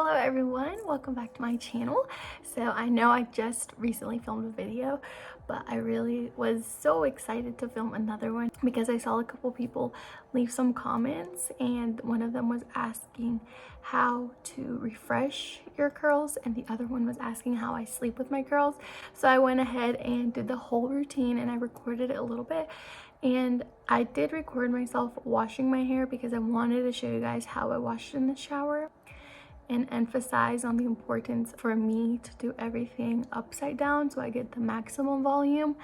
Hello everyone, welcome back to my channel. So I know I just recently filmed a video, but I really was so excited to film another one because I saw a couple people leave some comments, and one of them was asking how to refresh your curls and the other one was asking how I sleep with my curls. So I went ahead and did the whole routine and I recorded it a little bit. And I did record myself washing my hair because I wanted to show you guys how I washed in the shower and emphasize on the importance for me to do everything upside down so I get the maximum volume.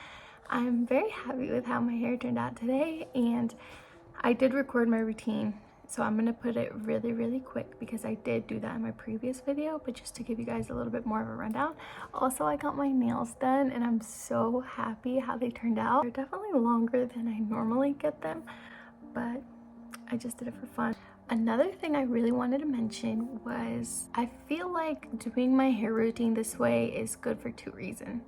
I'm very happy with how my hair turned out today, and I did record my routine, so I'm gonna put it really quick because I did do that in my previous video, but just to give you guys a little bit more of a rundown. Also, I got my nails done and I'm so happy how they turned out. They're definitely longer than I normally get them, but I just did it for fun. Another thing I really wanted to mention was I feel like doing my hair routine this way is good for two reasons.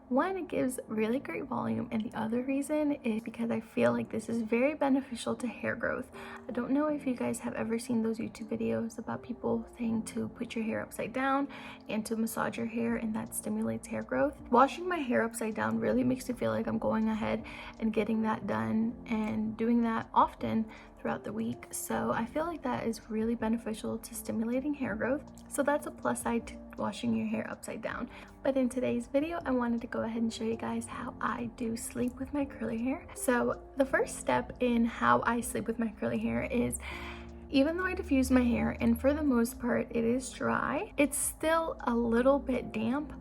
One, it gives really great volume, and the other reason is because I feel like this is very beneficial to hair growth. I don't know if you guys have ever seen those YouTube videos about people saying to put your hair upside down and to massage your hair, and that stimulates hair growth. Washing my hair upside down really makes me feel like I'm going ahead and getting that done and doing that often throughout the week. So I feel like that is really beneficial to stimulating hair growth. So that's a plus side to washing your hair upside down. But in today's video, I wanted to go ahead and show you guys how I do sleep with my curly hair. So the first step in how I sleep with my curly hair is, even though I diffuse my hair and for the most part it is dry, it's still a little bit damp.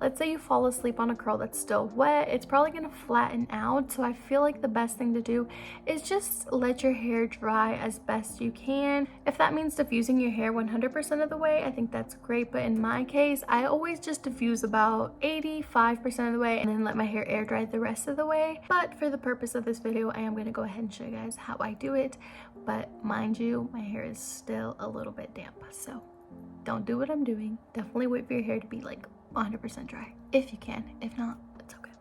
Let's say you fall asleep on a curl that's still wet, it's probably gonna flatten out. So I feel like the best thing to do is just let your hair dry as best you can. If that means diffusing your hair 100% of the way, I think that's great. But in my case, I always just diffuse about 85% of the way and then let my hair air dry the rest of the way. But for the purpose of this video, I am gonna go ahead and show you guys how I do it. But mind you, my hair is still a little bit damp, so don't do what I'm doing. Definitely wait for your hair to be like 100% dry if you can. If not, it's okay.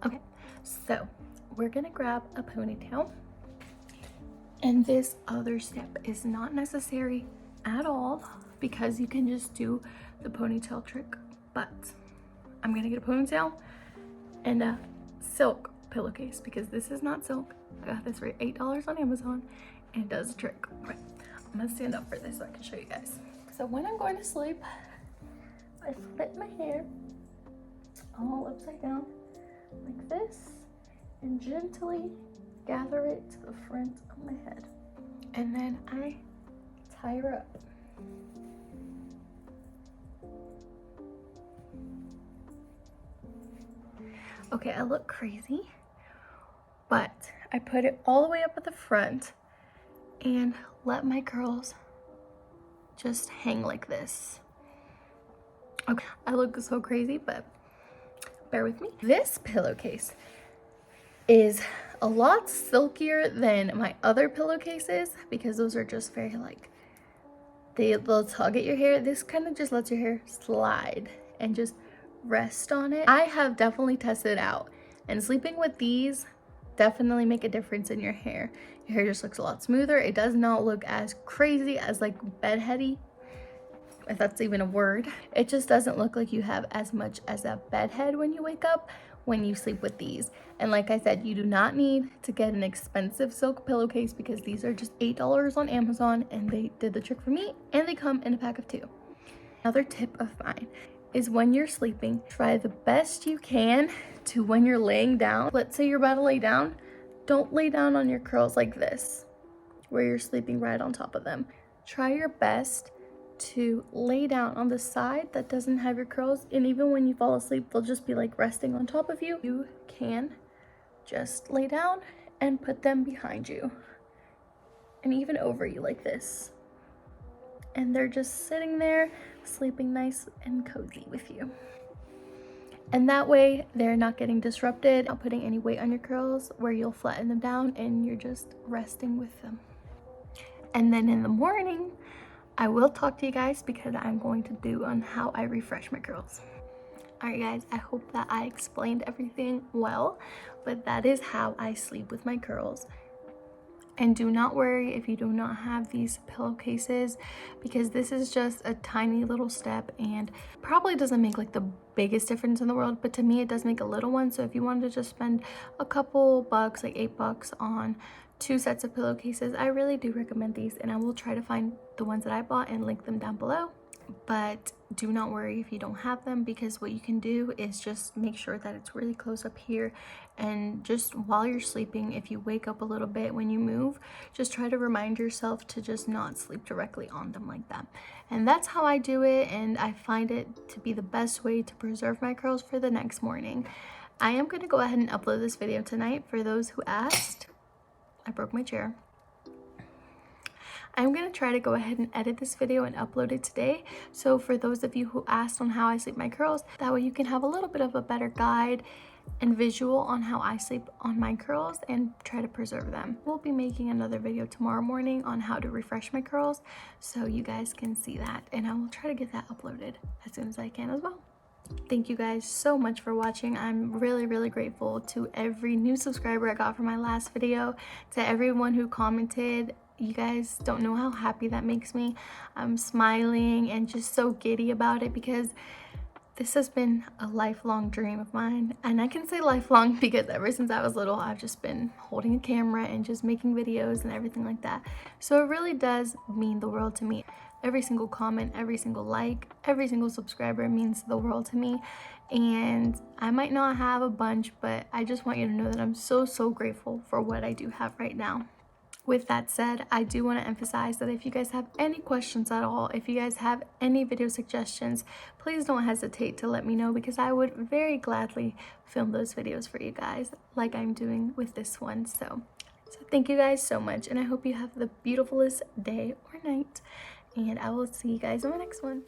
Okay, so we're gonna grab a ponytail, and this other step is not necessary at all because you can just do the ponytail trick. But I'm gonna get a ponytail and a silk pillowcase because this is not silk. I got this for $8 on Amazon and it does the trick. Okay, I'm gonna stand up for this so I can show you guys. So when I'm going to sleep, I flip my hair all upside down like this and gently gather it to the front of my head. And then I tie her up. Okay, I look crazy, but I put it all the way up at the front and let my curls just hang like this. Okay, I look so crazy, but bear with me. This pillowcase is a lot silkier than my other pillowcases because those are just very like, they'll tug at your hair. This kind of just lets your hair slide and just rest on it. I have definitely tested it out, and sleeping with these definitely make a difference in your hair. Your hair just looks a lot smoother. It does not look as crazy as like bedheady, if that's even a word. It just doesn't look like you have as much as a bed head when you wake up when you sleep with these. And like I said, you do not need to get an expensive silk pillowcase because these are just $8 on Amazon and they did the trick for me, and they come in a pack of 2. Another tip of mine is when you're sleeping, try the best you can to, when you're laying down, let's say you're about to lay down, don't lay down on your curls like this where you're sleeping right on top of them. Try your best to lay down on the side that doesn't have your curls, and even when you fall asleep they'll just be like resting on top of you. You can just lay down and put them behind you and even over you like this, and they're just sitting there sleeping nice and cozy with you. And that way they're not getting disrupted, not putting any weight on your curls where you'll flatten them down, and you're just resting with them. And then in the morning I will talk to you guys because I'm going to do on how I refresh my curls. Alright guys, I hope that I explained everything well, but that is how I sleep with my curls. And do not worry if you do not have these pillowcases, because this is just a tiny little step and probably doesn't make like the biggest difference in the world, but to me it does make a little one. So if you wanted to just spend a couple bucks, like $8 on 2 sets of pillowcases, I really do recommend these, and I will try to find the ones that I bought and link them down below. But do not worry if you don't have them, because what you can do is just make sure that it's really close up here, and just while you're sleeping, if you wake up a little bit when you move, just try to remind yourself to just not sleep directly on them like that. And that's how I do it, and I find it to be the best way to preserve my curls for the next morning. I am going to go ahead and upload this video tonight for those who asked. I broke my chair. I'm going to try to go ahead and edit this video and upload it today. So for those of you who asked on how I sleep my curls, that way you can have a little bit of a better guide and visual on how I sleep on my curls and try to preserve them. We'll be making another video tomorrow morning on how to refresh my curls, so you guys can see that, and I will try to get that uploaded as soon as I can as well. Thank you guys so much for watching. I'm really grateful to every new subscriber I got from my last video, to everyone who commented. You guys don't know how happy that makes me. I'm smiling and just so giddy about it, because this has been a lifelong dream of mine. And I can say lifelong because ever since I was little, I've just been holding a camera and just making videos and everything like that. So it really does mean the world to me. Every single comment, every single like, every single subscriber means the world to me. And I might not have a bunch, but I just want you to know that I'm so grateful for what I do have right now. With that said, I do want to emphasize that if you guys have any questions at all, if you guys have any video suggestions, please don't hesitate to let me know, because I would very gladly film those videos for you guys like I'm doing with this one. So thank you guys so much, and I hope you have the beautifulest day or night, and I will see you guys in the next one.